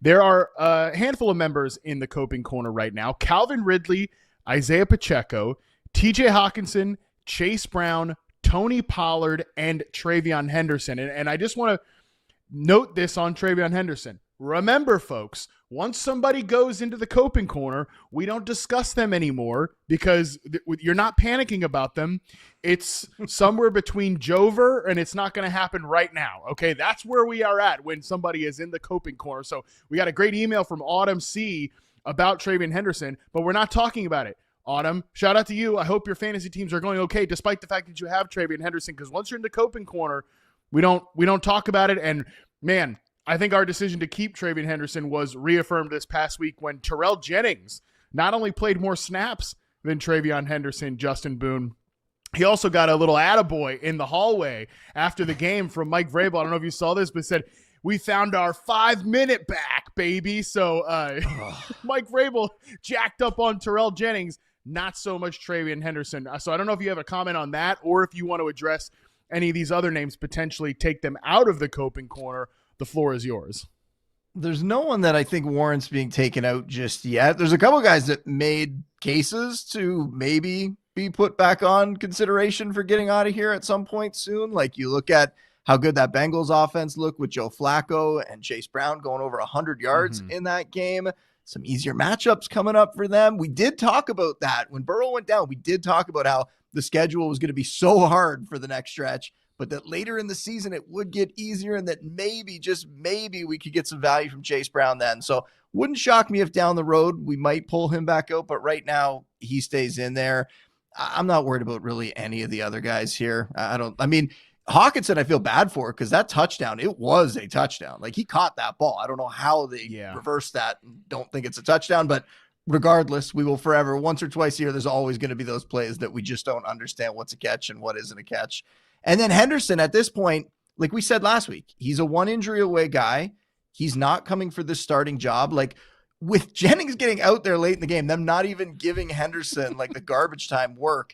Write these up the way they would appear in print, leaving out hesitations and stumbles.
There are a handful of members in the Coping Corner right now. Calvin Ridley, Isaiah Pacheco, TJ Hawkinson, Chase Brown, Tony Pollard, and Travion Henderson. And I just want to note this on Travion Henderson. Remember, folks, once somebody goes into the Coping Corner, we don't discuss them anymore because you're not panicking about them. It's somewhere between Jover, and it's not going to happen right now. Okay, that's where we are at when somebody is in the Coping Corner. So we got a great email from Autumn C about Travion Henderson, but we're not talking about it. Autumn, shout out to you. I hope your fantasy teams are going okay, despite the fact that you have Travion Henderson, because once you're in the Coping Corner, we don't talk about it. And man, I think our decision to keep Travion Henderson was reaffirmed this past week when Terrell Jennings not only played more snaps than Travion Henderson, Justin Boone, he also got a little attaboy in the hallway after the game from Mike Vrabel. I don't know if you saw this, but said, "We found our 5-minute back, baby." So Mike Vrabel jacked up on Terrell Jennings, not so much Travion Henderson. So I don't know if you have a comment on that or if you want to address any of these other names, potentially take them out of the Coping Corner. The floor is yours. There's no one that I think warrants being taken out just yet. There's a couple of guys that made cases to maybe be put back on consideration for getting out of here at some point soon. Like you look at how good that Bengals offense looked with Joe Flacco and Chase Brown going over 100 yards in that game. Some easier matchups coming up for them. We did talk about that. When Burrow went down, we did talk about how the schedule was going to be so hard for the next stretch, but that later in the season it would get easier and that maybe, just maybe, we could get some value from Chase Brown then. So wouldn't shock me if down the road we might pull him back out, but right now he stays in there. I'm not worried about really any of the other guys here. I mean, Hawkinson, I feel bad for because that touchdown, it was a touchdown. Like he caught that ball. I don't know how they reversed that and don't think it's a touchdown, but regardless, we will forever, once or twice a year, there's always going to be those plays that we just don't understand what's a catch and what isn't a catch. And then Henderson at this point, like we said last week, he's a 1 injury away guy. He's not coming for this starting job. Like with Jennings getting out there late in the game, them not even giving Henderson like the garbage time work.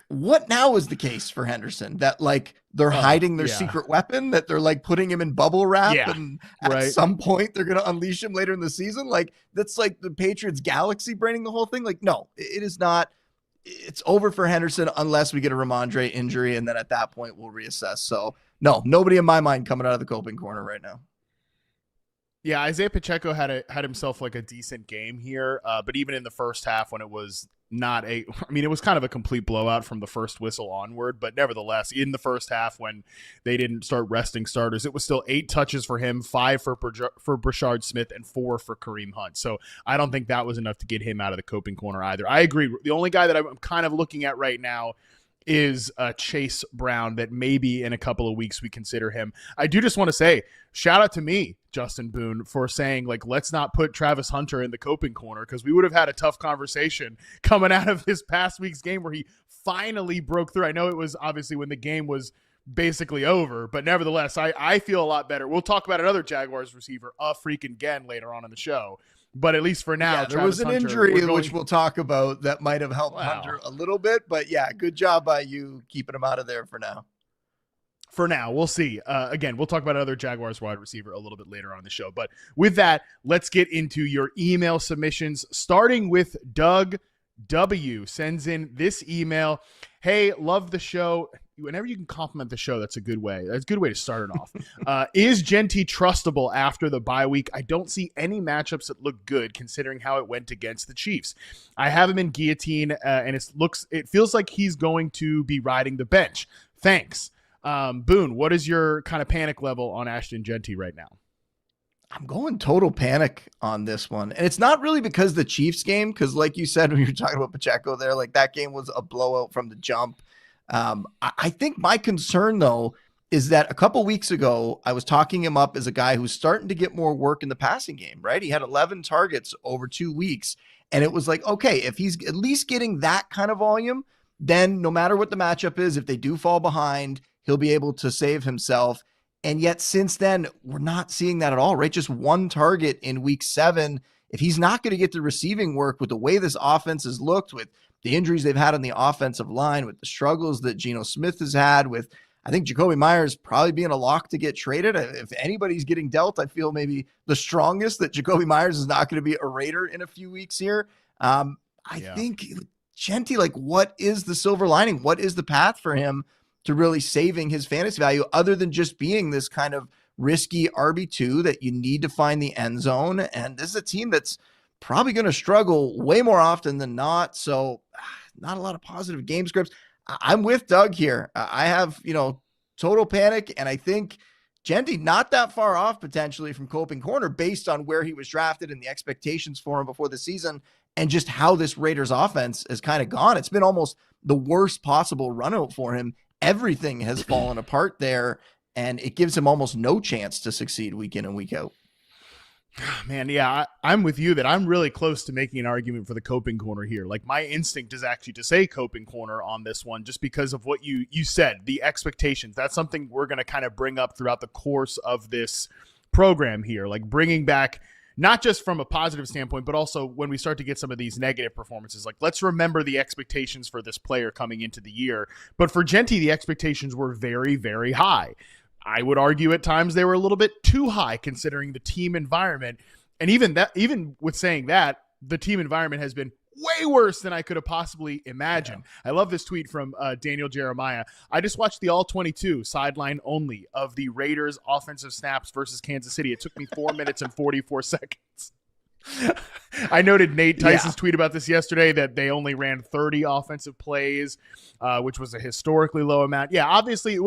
What now is the case for Henderson? That like they're hiding their secret weapon, that they're like putting him in bubble wrap and at some point they're going to unleash him later in the season. Like that's like the Patriots galaxy braining the whole thing. Like, no, it is not. It's over for Henderson unless we get a Ramondre injury. And then at that point we'll reassess. So no, nobody in my mind coming out of the Coping Corner right now. Yeah, Isaiah Pacheco had himself like a decent game here, but even in the first half when it was it was kind of a complete blowout from the first whistle onward, but nevertheless, in the first half when they didn't start resting starters, it was still 8 touches for him, 5 for Brashard Smith, and 4 for Kareem Hunt. So I don't think that was enough to get him out of the Coping Corner either. I agree. The only guy that I'm kind of looking at right now is Chase Brown, that maybe in a couple of weeks we consider him. I do just want to say, shout out to me, Justin Boone, for saying, like, let's not put Travis Hunter in the Coping Corner, because we would have had a tough conversation coming out of this past week's game where he finally broke through. I know it was obviously when the game was basically over, but nevertheless, I feel a lot better. We'll talk about another Jaguars receiver again later on in the show. But at least for now, there was an injury, which we'll talk about, that might have helped Hunter a little bit. But yeah, good job by you keeping him out of there for now. For now, we'll see. Again, we'll talk about another Jaguars wide receiver a little bit later on in the show. But with that, let's get into your email submissions, starting with Doug W. Sends in this email. Hey, love the show. Whenever you can compliment the show, that's a good way. That's a good way to start it off. Is Jeanty trustable after the bye week? I don't see any matchups that look good considering how it went against the Chiefs. I have him in guillotine, and it feels like he's going to be riding the bench. Thanks. Boone, what is your kind of panic level on Ashton Jeanty right now? I'm going total panic on this one. And it's not really because the Chiefs game, because like you said, when you're talking about Pacheco there, like that game was a blowout from the jump. I think my concern, though, is that a couple weeks ago, I was talking him up as a guy who's starting to get more work in the passing game, right? He had 11 targets over 2 weeks. And it was like, okay, if he's at least getting that kind of volume, then no matter what the matchup is, if they do fall behind, he'll be able to save himself. And yet since then, we're not seeing that at all, right? Just 1 target in week 7. If he's not going to get the receiving work with the way this offense has looked, with the injuries they've had on the offensive line, with the struggles that Geno Smith has had, with I think Jacoby Myers probably being a lock to get traded. If anybody's getting dealt, I feel maybe the strongest that Jacoby Myers is not going to be a Raider in a few weeks here. I think Jeanty, like, what is the silver lining? What is the path for him to really saving his fantasy value other than just being this kind of risky RB2 that you need to find the end zone? And this is a team that's probably going to struggle way more often than not. So not a lot of positive game scripts. I'm with Doug here. I have, total panic. And I think Jeanty not that far off potentially from Coping Corner based on where he was drafted and the expectations for him before the season and just how this Raiders offense has kind of gone. It's been almost the worst possible run out for him. Everything has fallen apart there, and it gives him almost no chance to succeed week in and week out. Man, yeah, I'm with you that I'm really close to making an argument for the Coping Corner here. Like, my instinct is actually to say Coping Corner on this one just because of what you said, the expectations. That's something we're going to kind of bring up throughout the course of this program here, like bringing back not just from a positive standpoint, but also when we start to get some of these negative performances. Like, let's remember the expectations for this player coming into the year. But for Jeanty, the expectations were very, very high. I would argue at times they were a little bit too high considering the team environment. And even with saying that, the team environment has been way worse than I could have possibly imagined. Yeah. I love this tweet from Daniel Jeremiah. I just watched the all 22 sideline only of the Raiders offensive snaps versus Kansas City. It took me 4 minutes and 44 seconds. I noted Nate Tyson's tweet about this yesterday that they only ran 30 offensive plays, which was a historically low amount. Yeah, obviously it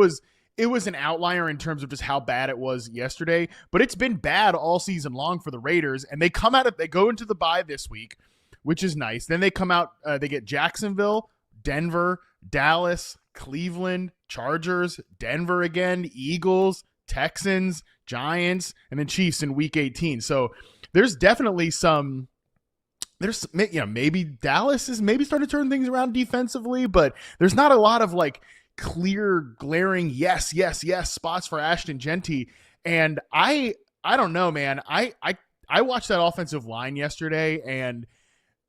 was an outlier in terms of just how bad it was yesterday, but it's been bad all season long for the Raiders. And they go into the bye this week, which is nice. Then they come out, they get Jacksonville, Denver, Dallas, Cleveland, Chargers, Denver again, Eagles, Texans, Giants, and then Chiefs in week 18. So there's definitely maybe Dallas is maybe starting to turn things around defensively, but there's not a lot of like clear, glaring yes spots for Ashton Jeanty. And I don't know, man. I watched that offensive line yesterday, and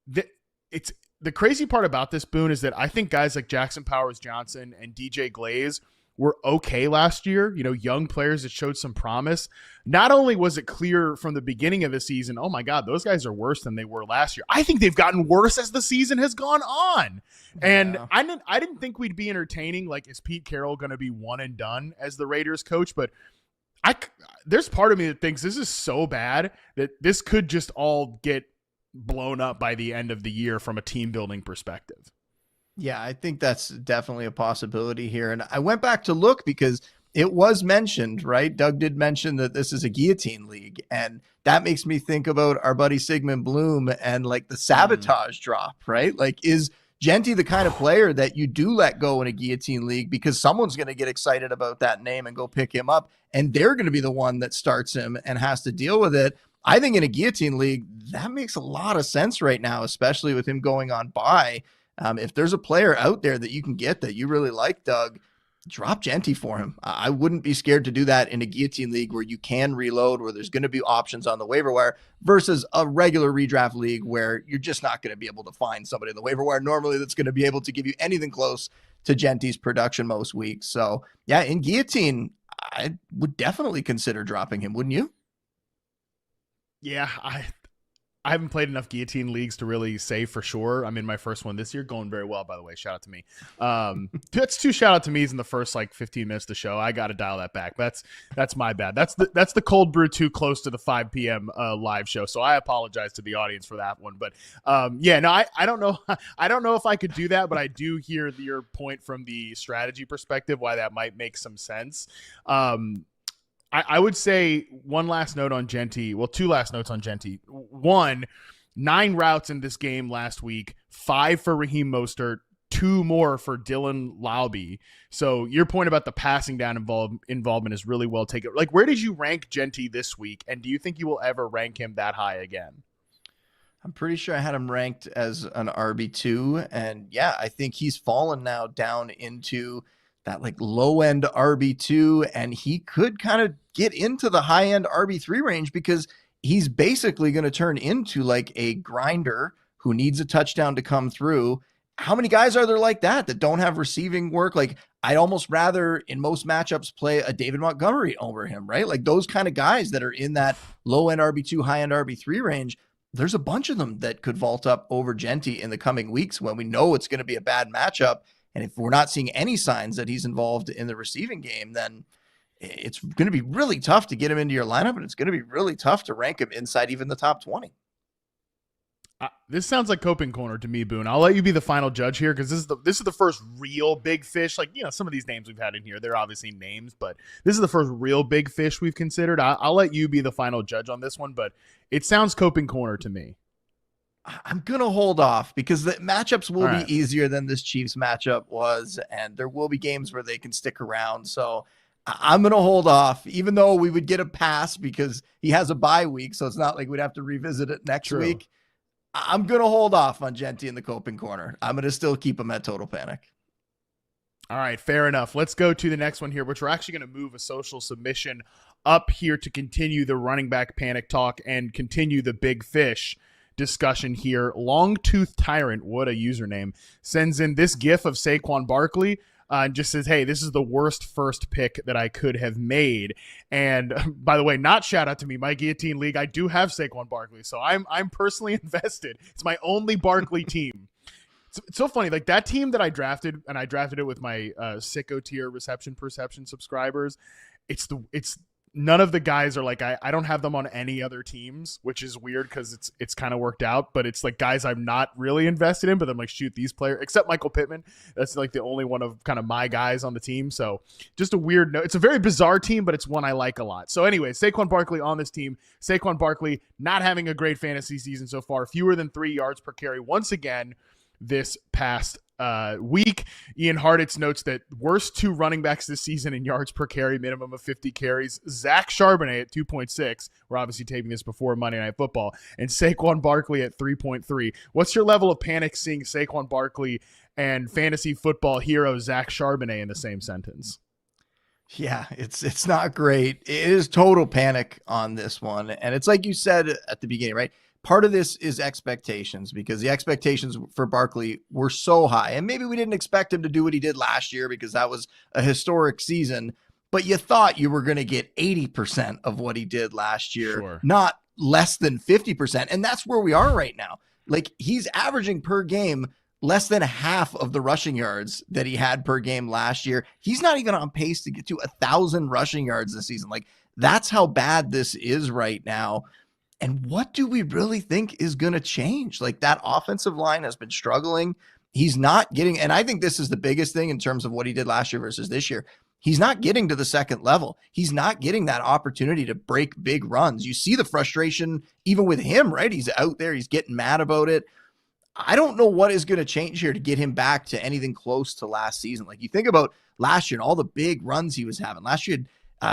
the crazy part about this, Boone, is that I think guys like Jackson Powers-Johnson and DJ Glaze were okay last year, young players that showed some promise. Not only was it clear from the beginning of the season, oh my God, those guys are worse than they were last year. I think they've gotten worse as the season has gone on. And I didn't think we'd be entertaining, like, is Pete Carroll going to be one and done as the Raiders coach? But there's part of me that thinks this is so bad that this could just all get blown up by the end of the year from a team building perspective. Yeah, I think that's definitely a possibility here. And I went back to look because it was mentioned, right? Doug did mention that this is a guillotine league. And that makes me think about our buddy Sigmund Bloom and like the sabotage drop, right? Like, is Jeanty the kind of player that you do let go in a guillotine league because someone's going to get excited about that name and go pick him up, and they're going to be the one that starts him and has to deal with it? I think in a guillotine league, that makes a lot of sense right now, especially with him going on bye. If there's a player out there that you can get that you really like, Doug, drop Jeanty for him. I wouldn't be scared to do that in a guillotine league where you can reload, where there's going to be options on the waiver wire versus a regular redraft league where you're just not going to be able to find somebody in the waiver wire normally that's going to be able to give you anything close to Jeanty's production most weeks. So yeah, in guillotine, I would definitely consider dropping him, wouldn't you? Yeah, I haven't played enough guillotine leagues to really say for sure. I'm in my first one this year, going very well, by the way. Shout out to me. That's 2 shout out to me's in the first like 15 minutes of the show. I got to dial that back. That's my bad. That's the cold brew too close to the 5 p.m. Live show. So I apologize to the audience for that one. But I don't know. I don't know if I could do that, but I do hear your point from the strategy perspective, why that might make some sense. I would say one last note on Jeanty. Well, 2 last notes on Jeanty. 1, 9 routes in this game last week, 5 for Raheem Mostert, 2 more for Dylan Laube. So your point about the passing down involvement is really well taken. Like, where did you rank Jeanty this week? And do you think you will ever rank him that high again? I'm pretty sure I had him ranked as an RB2. And yeah, I think he's fallen now down into that like low end RB2, and he could kind of get into the high end RB3 range because he's basically going to turn into like a grinder who needs a touchdown to come through. how many guys are there like that don't have receiving work? Like, I'd almost rather in most matchups play a David Montgomery over him, right? Like those kind of guys that are in that low end RB2, high end RB3 range. There's a bunch of them that could vault up over Jeanty in the coming weeks when we know it's going to be a bad matchup. And if we're not seeing any signs that he's involved in the receiving game, then it's going to be really tough to get him into your lineup. And it's going to be really tough to rank him inside even the top 20. This sounds like Coping Corner to me, Boone. I'll let you be the final judge here because this is the first real big fish. Like, some of these names we've had in here, they're obviously names, but this is the first real big fish we've considered. I'll let you be the final judge on this one, but it sounds Coping Corner to me. I'm going to hold off because the matchups will be easier than this Chiefs matchup was, and there will be games where they can stick around. So I'm going to hold off, even though we would get a pass because he has a bye week. So it's not like we'd have to revisit it next week. I'm going to hold off on Jeanty in the Coping Corner. I'm going to still keep him at Total Panic. All right, fair enough. Let's go to the next one here, which we're actually going to move a social submission up here to continue the running back panic talk and continue the big fish discussion here. Longtooth Tyrant, what a username, sends in this gif of Saquon Barkley and just says, hey, this is the worst first pick that I could have made. And by the way, not shout out to me, my Guillotine League, I do have Saquon Barkley, so I'm personally invested. It's my only Barkley team. It's so funny, like that team that I drafted, and I drafted it with my sicko tier reception perception subscribers. It's none of the guys are like, I don't have them on any other teams, which is weird because it's kind of worked out, but it's like guys I'm not really invested in, but I'm like, shoot, these players, except Michael Pittman, that's like the only one of kind of my guys on the team. So just a weird note. It's a very bizarre team, but it's one I like a lot. So anyway, Saquon Barkley on this team. Saquon Barkley not having a great fantasy season so far, fewer than 3 yards per carry once again this past week. Ian Harditz notes that worst two running backs this season in yards per carry, minimum of 50 carries. Zach Charbonnet at 2.6. We're obviously taping this before Monday Night Football. And Saquon Barkley at 3.3. What's your level of panic seeing Saquon Barkley and fantasy football hero Zach Charbonnet in the same sentence? Yeah, it's not great. It is total panic on this one. And it's like you said at the beginning, right? Part of this is expectations because the expectations for Barkley were so high. And maybe we didn't expect him to do what he did last year because that was a historic season. But you thought you were going to get 80% of what he did last year, not less than 50%. And that's where we are right now. Like he's averaging per game less than half of the rushing yards that he had per game last year. He's not even on pace to get to 1,000 rushing yards this season. Like that's how bad this is right now. And what do we really think is going to change? Like that offensive line has been struggling. He's not getting, and I think this is the biggest thing in terms of what he did last year versus this year. He's not getting to the second level. He's not getting that opportunity to break big runs. You see the frustration even with him, right? He's out there. He's getting mad about it. I don't know what is going to change here to get him back to anything close to last season. Like you think about last year and all the big runs he was having. Last year,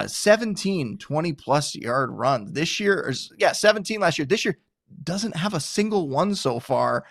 17 20-plus yard runs. This year, 17 last year. This year doesn't have a single one so far.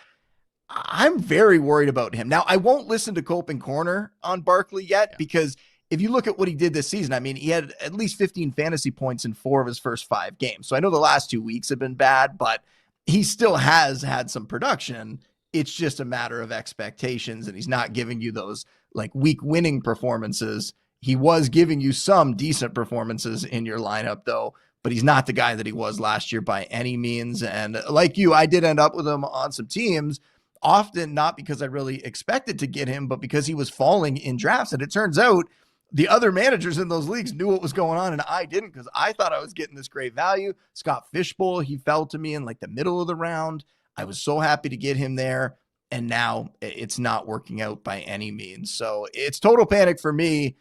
I'm very worried about him. Now, I won't listen to Coping Corner on Barkley yet because if you look at what he did this season, I mean, he had at least 15 fantasy points in 4 of his first 5 games. So I know the last 2 weeks have been bad, but he still has had some production. It's just a matter of expectations, and he's not giving you those like week winning performances. He was giving you some decent performances in your lineup, though, but he's not the guy that he was last year by any means. And like you, I did end up with him on some teams, often not because I really expected to get him, but because he was falling in drafts. And it turns out the other managers in those leagues knew what was going on, and I didn't because I thought I was getting this great value. Scott Fishbowl, he fell to me in like the middle of the round. I was so happy to get him there, and now it's not working out by any means. So it's total panic for me.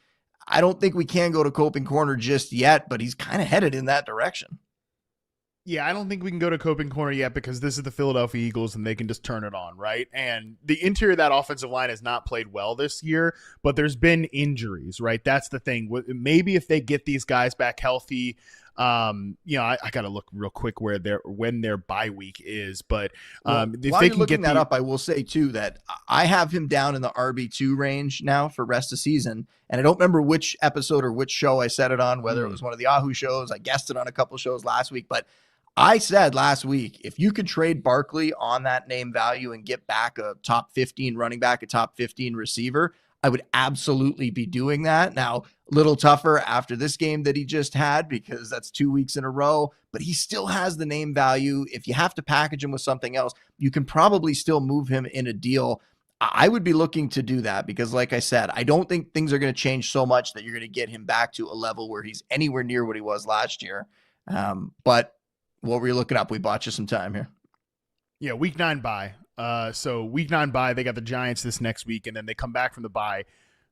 I don't think we can go to Coping Corner just yet, but he's kind of headed in that direction. Yeah, I don't think we can go to Coping Corner yet because this is the Philadelphia Eagles and they can just turn it on, right? And the interior of that offensive line has not played well this year, but there's been injuries, right? That's the thing. Maybe if they get these guys back healthy, I got to look real quick when their bye week is, but if while they you're can looking get that up, I will say too that I have him down in the RB2 range now for rest of season, and I don't remember which episode or which show I said it on, whether it was one of the Yahoo shows, I guessed it on a couple shows last week, but I said last week, if you could trade Barkley on that name value and get back a top 15 running back, a top 15 receiver, I would absolutely be doing that. Now, a little tougher after this game that he just had because that's 2 weeks in a row, but he still has the name value. If you have to package him with something else, you can probably still move him in a deal. I would be looking to do that because, like I said, I don't think things are going to change so much that you're going to get him back to a level where he's anywhere near what he was last year. But what were you looking up? We bought you some time here. Yeah, week 9 bye. So week 9 bye, they got the Giants this next week, and then they come back from the bye.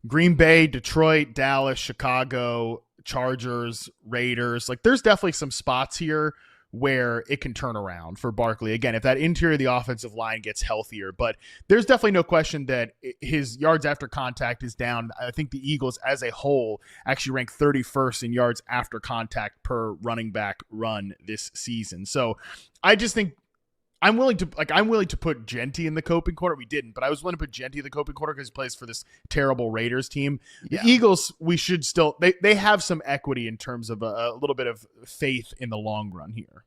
Green Bay, Detroit, Dallas, Chicago, Chargers, Raiders. Like, there's definitely some spots here where it can turn around for Barkley. Again, if that interior of the offensive line gets healthier, but there's definitely no question that his yards after contact is down. I think the Eagles as a whole actually rank 31st in yards after contact per running back run this season. So I just think I'm willing to put Jeanty in the coping corner. We didn't, but I was willing to put Jeanty in the coping corner because he plays for this terrible Raiders team. The Eagles, we should still they have some equity in terms of a little bit of faith in the long run here.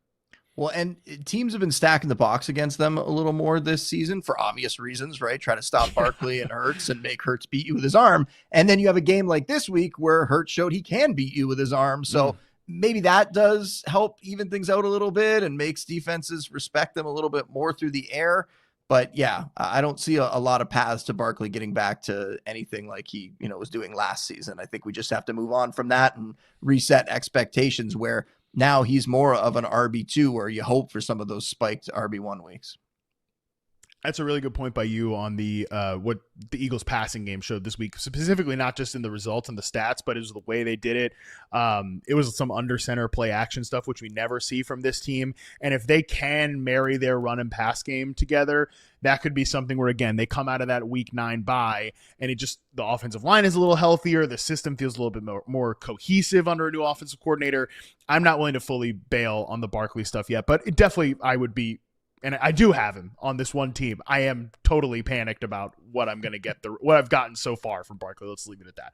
Well, and teams have been stacking the box against them a little more this season for obvious reasons, right? Trying to stop Barkley and Hurts and make Hurts beat you with his arm. And then you have a game like this week where Hurts showed he can beat you with his arm. So maybe that does help even things out a little bit and makes defenses respect them a little bit more through the air. But yeah, I don't see a lot of paths to Barkley getting back to anything like he, was doing last season. I think we just have to move on from that and reset expectations where now he's more of an RB2 where you hope for some of those spiked RB1 weeks. That's a really good point by you on the what the Eagles passing game showed this week, specifically not just in the results and the stats, but it was the way they did it. It was some under center play action stuff, which we never see from this team. And if they can marry their run and pass game together, that could be something where, again, they come out of that week 9 bye and the offensive line is a little healthier. The system feels a little bit more cohesive under a new offensive coordinator. I'm not willing to fully bail on the Barkley stuff yet, but it definitely, I would be, and I do have him on this one team. I am totally panicked about what I'm going to get, what I've gotten so far from Barkley. Let's leave it at that.